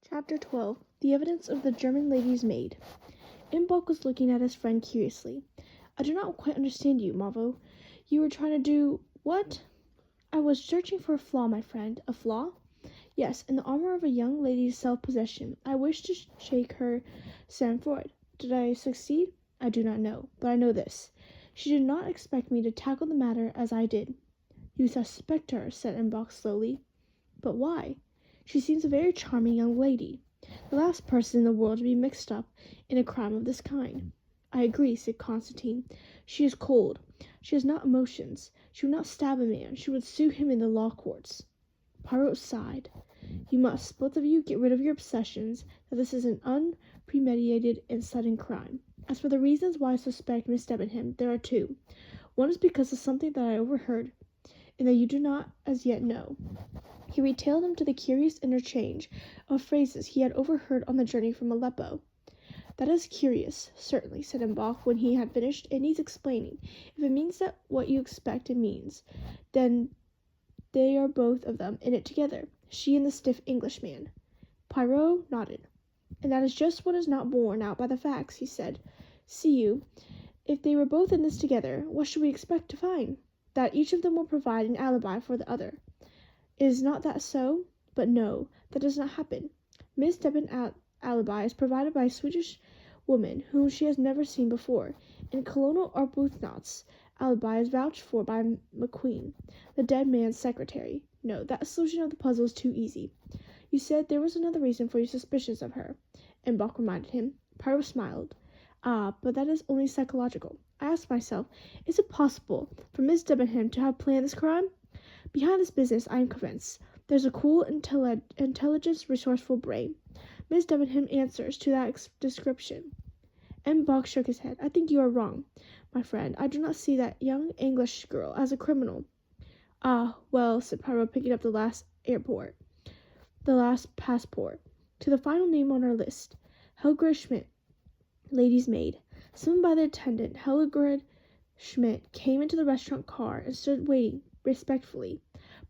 Chapter 12. The Evidence of the German Lady's Maid. Imbolc was looking at his friend curiously. "I do not quite understand you, Mavo. You were trying to do what?" "I was searching for a flaw, my friend." "A flaw?" "Yes, in the armor of a young lady's self-possession. I wished to shake her sang-froid. Did I succeed? I do not know, but I know this. She did not expect me to tackle the matter as I did." "You suspect her," said Imbolc slowly. "But why? She seems a very charming young lady. The last person in the world to be mixed up in a crime of this kind." "I agree," said Constantine. "She is cold. She has not emotions. She would not stab a man. She would sue him in the law courts." Poirot sighed. "You must, both of you, get rid of your obsessions that this is an unpremeditated and sudden crime. As for the reasons why I suspect Miss Debenham, there are two. One is because of something that I overheard, and that you do not as yet know." He retailed him to the curious interchange of phrases he had overheard on the journey from Aleppo. "That is curious, certainly," said Imbolc when he had finished. "It needs explaining. If it means that what you expect it means, then they are both of them in it together, she and the stiff Englishman." Poirot nodded. "And that is just what is not borne out by the facts," he said. "See you, if they were both in this together, what should we expect to find? That each of them will provide an alibi for the other. Is not that so? But no, that does not happen. Miss Debenham's alibi is provided by a Swedish woman whom she has never seen before, and Colonel Arbuthnot's alibi is vouched for by McQueen, the dead man's secretary. No, that solution of the puzzle is too easy." "You said there was another reason for your suspicions of her," Imbolc reminded him. Poirot smiled. "Ah, but that is only psychological. I ask myself, is it possible for Miss Debenham to have planned this crime? Behind this business, I am convinced, there's a cool, intelligent, resourceful brain. Miss Debenham answers to that description." Imbolc shook his head. "I think you are wrong, my friend. I do not see that young English girl as a criminal." "Ah, well," said Poirot, picking up the last passport. "To the final name on our list. Helga Schmidt, lady's maid." Summoned by the attendant, Helga Schmidt came into the restaurant car and stood waiting respectfully.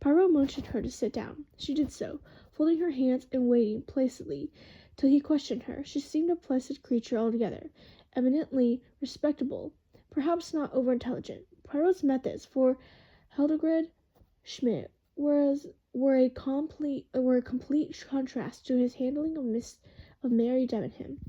Poirot motioned her to sit down. She did so, folding her hands and waiting placidly till he questioned her. She seemed a placid creature altogether, eminently respectable, perhaps not over-intelligent. Poirot's methods for Hildegard Schmidt were a complete contrast to his handling of Mary Debenham.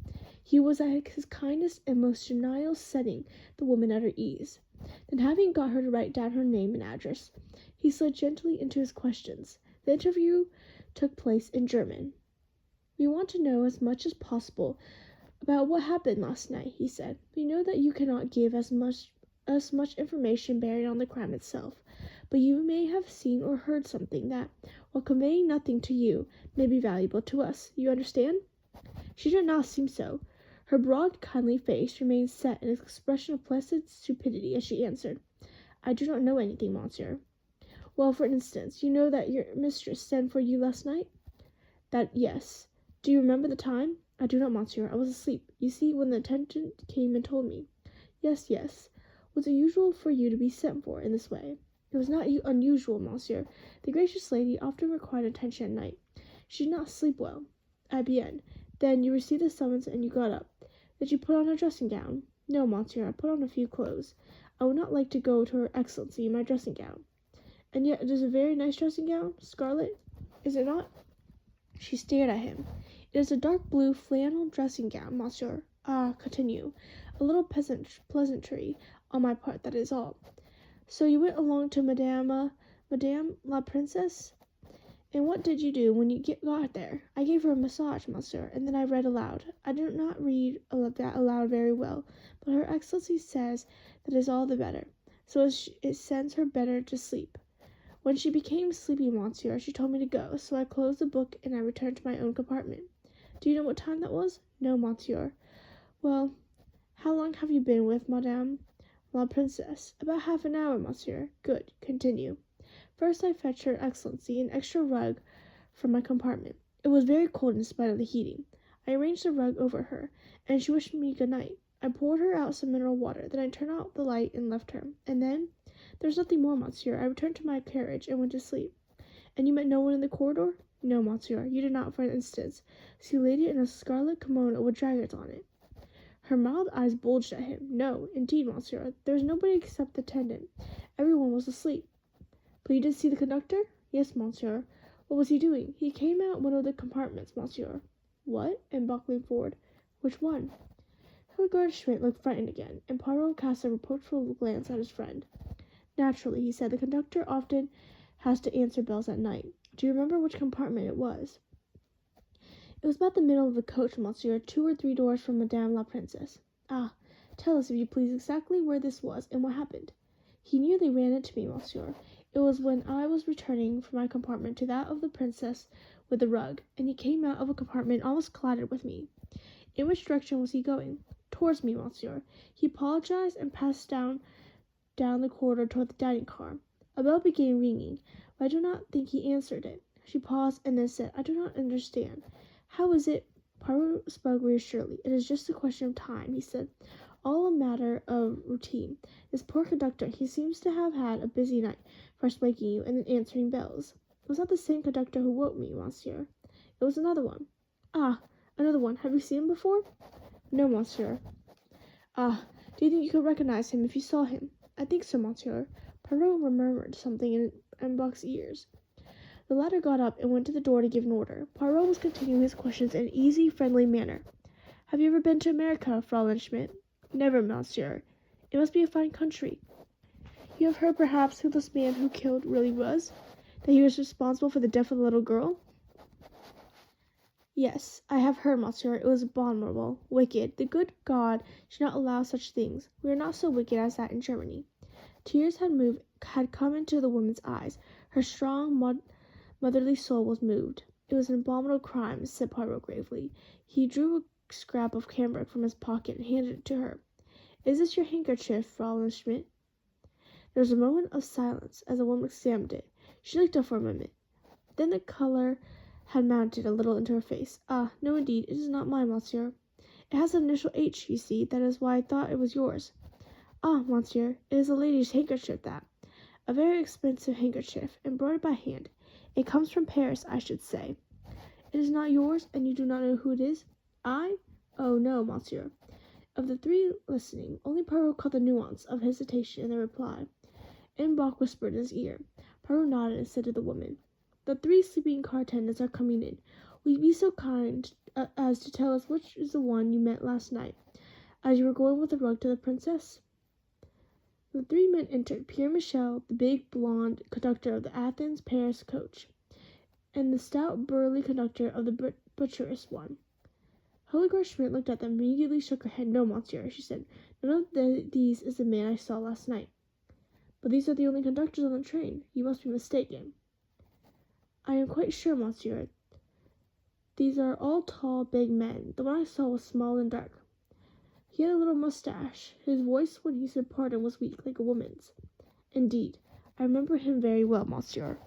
He was at his kindest and most genial, setting the woman at her ease. Then, having got her to write down her name and address, he slid gently into his questions. The interview took place in German. "We want to know as much as possible about what happened last night," he said. "We know that you cannot give us much information bearing on the crime itself, but you may have seen or heard something that, while conveying nothing to you, may be valuable to us. You understand?" She did not seem so. Her broad, kindly face remained set in an expression of placid stupidity as she answered, "I do not know anything, monsieur." "Well, for instance, you know that your mistress sent for you last night?" "That, yes." "Do you remember the time?" "I do not, monsieur. I was asleep, you see, when the attendant came and told me." Yes. "Was it usual for you to be sent for in this way?" "It was not unusual, monsieur. The gracious lady often required attention at night. She did not sleep well." "Eh bien. Then you received the summons and you got up. Did you put on a dressing gown?" "No, monsieur. I put on a few clothes. I would not like to go to her excellency in my dressing gown." "And yet it is a very nice dressing gown, scarlet, is it not?" She stared at him. "It is a dark blue flannel dressing gown, monsieur." "Ah, continue." "A little pleasantry on my part, that is all." "So you went along to Madame la Princesse? And what did you do when you got there?" "I gave her a massage, monsieur, and then I read aloud. I do not read aloud very well, but her excellency says that is all the better, so it sends her better to sleep. When she became sleepy, monsieur, she told me to go, so I closed the book and I returned to my own compartment." "Do you know what time that was?" "No, monsieur." "Well, how long have you been with Madame la Princesse?" "About half an hour, monsieur." "Good. Continue." "First I fetched her excellency an extra rug from my compartment. It was very cold in spite of the heating. I arranged the rug over her, and she wished me good night. I poured her out some mineral water, then I turned out the light and left her. And then, there was nothing more, monsieur. I returned to my carriage and went to sleep." "And you met no one in the corridor?" No, monsieur, you did not for an instant see a lady in a scarlet kimono with dragons on it. Her mild eyes bulged at him. No, indeed, monsieur, there was nobody except the attendant. Everyone was asleep. But you did see the conductor? Yes, monsieur. What was he doing? He came out one of the compartments, monsieur. What? And Bock leaned forward. Which one? Hildegarde Schmidt looked frightened again, and Poirot cast a reproachful glance at his friend. Naturally, he said, the conductor often has to answer bells at night. Do you remember which compartment it was? It was about the middle of the coach, monsieur, 2 or 3 doors from Madame la Princesse. Ah, tell us, if you please, exactly where this was and what happened. He nearly ran into me, monsieur. It was when I was returning from my compartment to that of the princess with the rug, and he came out of a compartment almost collided with me. In which direction was he going? Towards me, monsieur. He apologized and passed down the corridor toward the dining car. A bell began ringing, but I do not think he answered it. She paused and then said, I do not understand. How is it? Poirot spoke reassuringly. It is just a question of time, he said. All a matter of routine. This poor conductor, he seems to have had a busy night, first waking you and then answering bells. It was not the same conductor who woke me, monsieur. It was another one. Ah, another one. Have you seen him before? No, monsieur. Ah, do you think you could recognize him if you saw him? I think so, monsieur. Poirot murmured something in Bock's ears. The latter got up and went to the door to give an order. Poirot was continuing his questions in an easy, friendly manner. Have you ever been to America, Fräulein Schmidt? Never, monsieur. It must be a fine country. You have heard, perhaps, who this man who killed really was? That he was responsible for the death of the little girl? Yes, I have heard, monsieur. It was abominable, wicked. The good God should not allow such things. We are not so wicked as that in Germany. Tears had come into the woman's eyes. Her strong, motherly soul was moved. It was an abominable crime, said Poirot gravely. He drew a scrap of cambric from his pocket and handed it to her. Is this your handkerchief, Fräulein Schmidt? There was a moment of silence as the woman examined it. She looked up for a moment. Then the colour had mounted a little into her face. Ah, no, indeed, it is not mine, monsieur. It has an initial H, you see. That is why I thought it was yours. Ah, monsieur, it is a lady's handkerchief, that. A very expensive handkerchief, embroidered by hand. It comes from Paris, I should say. It is not yours, and you do not know who it is? I? Oh, no, monsieur. Of the 3 listening, only Poirot caught the nuance of hesitation in their reply. And Bock whispered in his ear. Poirot nodded and said to the woman, The 3 sleeping car attendants are coming in. Will you be so kind as to tell us which is the one you met last night, as you were going with the rug to the princess? The 3 men entered, Pierre Michel, the big, blonde conductor of the Athens-Paris coach, and the stout, burly conductor of the butcherous one. Hildegarde Schmidt looked at them and immediately shook her head. No, monsieur, she said. None of these is the man I saw last night. But these are the only conductors on the train. You must be mistaken. I am quite sure, monsieur. These are all tall, big men. The one I saw was small and dark. He had a little mustache. His voice, when he said pardon, was weak, like a woman's. Indeed, I remember him very well, monsieur.